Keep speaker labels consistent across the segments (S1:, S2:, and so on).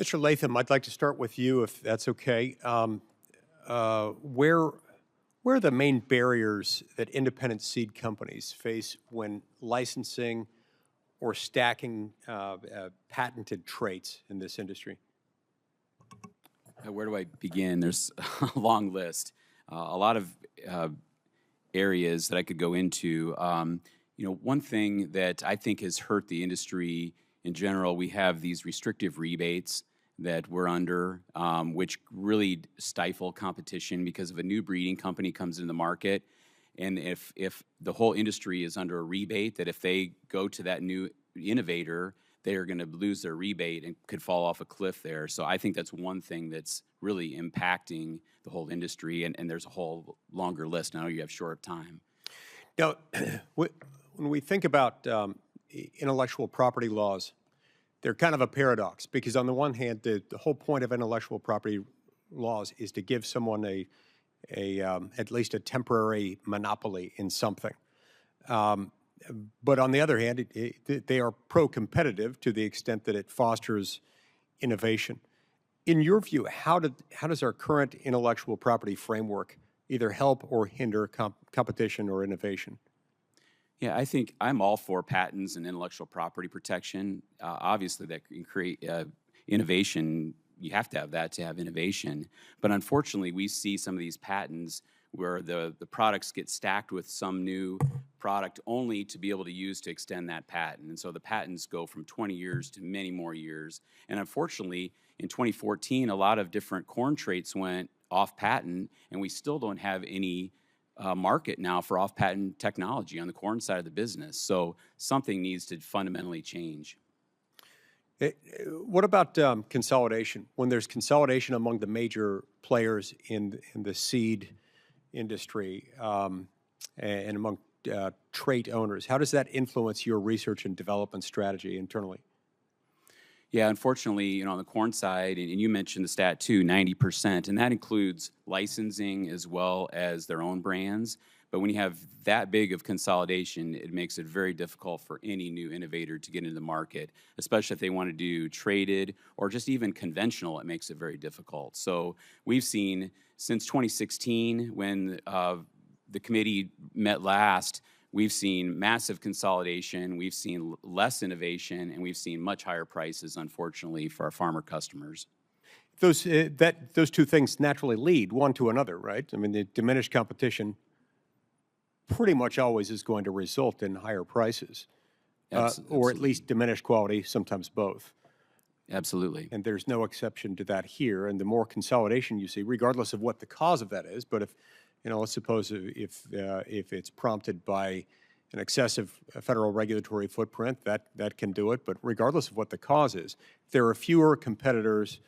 S1: Mr. Latham, I'd like to start with you, if that's okay. Where are the main barriers that independent seed companies face when licensing or stacking patented traits in this industry?
S2: Where do I begin? There's a long list, a lot of areas that I could go into. One thing that I think has hurt the industry in general, we have these restrictive rebates that we're under, which really stifle competition because if a new breeding company comes in the market, and if the whole industry is under a rebate, that if they go to that new innovator, they are going to lose their rebate and could fall off a cliff there. So I think that's one thing that's really impacting the whole industry, and there's a whole longer list. I know you have short time.
S1: Now, when we think about intellectual property laws, they're kind of a paradox because on the one hand, the whole point of intellectual property laws is to give someone at least a temporary monopoly in something. But on the other hand, they are pro-competitive to the extent that it fosters innovation. In your view, how does our current intellectual property framework either help or hinder competition or innovation?
S2: Yeah, I think I'm all for patents and intellectual property protection. Obviously, that can create innovation. You have to have that to have innovation. But unfortunately, we see some of these patents where the products get stacked with some new product only to be able to use to extend that patent. And so the patents go from 20 years to many more years. And unfortunately, in 2014, a lot of different corn traits went off patent, and we still don't have any market now for off-patent technology on the corn side of the business. So something needs to fundamentally change.
S1: What about consolidation? When there's consolidation among the major players in the seed industry and among trait owners, how does that influence your research and development strategy internally?
S2: Yeah, unfortunately, on the corn side, and you mentioned the stat too, 90%, and that includes licensing as well as their own brands. But when you have that big of consolidation, it makes it very difficult for any new innovator to get into the market, especially if they want to do traded or just even conventional, it makes it very difficult. So we've seen since 2016, when the committee met last, we've seen massive consolidation, we've seen less innovation, and we've seen much higher prices, unfortunately, for our farmer customers.
S1: Those two things naturally lead one to another, right? I mean, the diminished competition pretty much always is going to result in higher prices, or at least diminished quality, sometimes both.
S2: Absolutely.
S1: And there's no exception to that here. And the more consolidation you see, regardless of what the cause of that is, but if let's suppose if it's prompted by an excessive federal regulatory footprint, that can do it. But regardless of what the cause is, if there are fewer competitors,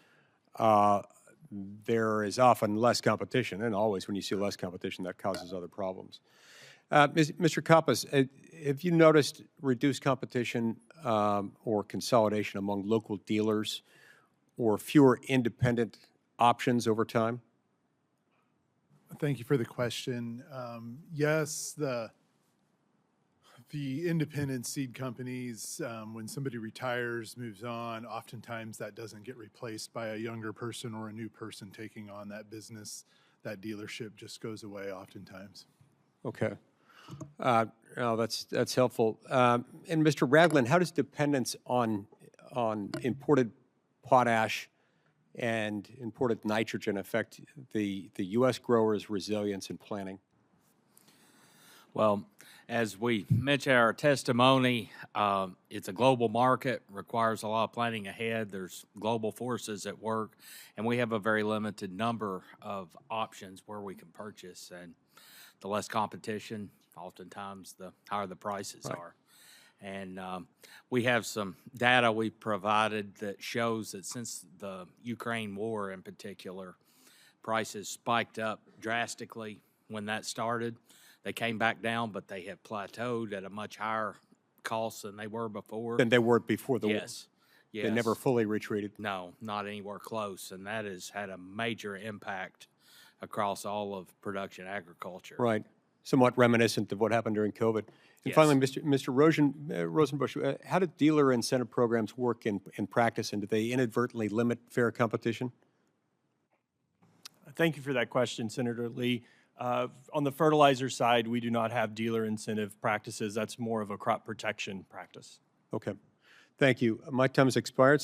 S1: there is often less competition. And always when you see less competition, that causes other problems. Mr. Kappas, have you noticed reduced competition or consolidation among local dealers or fewer independent options over time?
S3: Thank you for the question. Yes, the independent seed companies, when somebody retires, moves on, oftentimes that doesn't get replaced by a younger person or a new person taking on that business. That dealership just goes away oftentimes.
S1: Okay. That's helpful. And Mr. Ragland, how does dependence on imported potash and imported nitrogen affect the U.S. growers' resilience in planting?
S4: Well, as we mentioned in our testimony, it's a global market, requires a lot of planning ahead. There's global forces at work, and we have a very limited number of options where we can purchase. And the less competition, oftentimes the higher the prices are. And we have some data we provided that shows that since the Ukraine war in particular, prices spiked up drastically when that started. They came back down, but they have plateaued at a much higher cost than they were before.
S1: Than they were before the war?
S4: Yes.
S1: They never fully retreated?
S4: No, not anywhere close. And that has had a major impact across all of production agriculture.
S1: Right. somewhat reminiscent of what happened during COVID. And
S4: Yes.
S1: finally, Mr. Rosenbusch, how do dealer incentive programs work in practice, and do they inadvertently limit fair competition?
S5: Thank you for that question, Senator Lee. On the fertilizer side, we do not have dealer incentive practices. That's more of a crop protection practice.
S1: Okay. Thank you. My time has expired.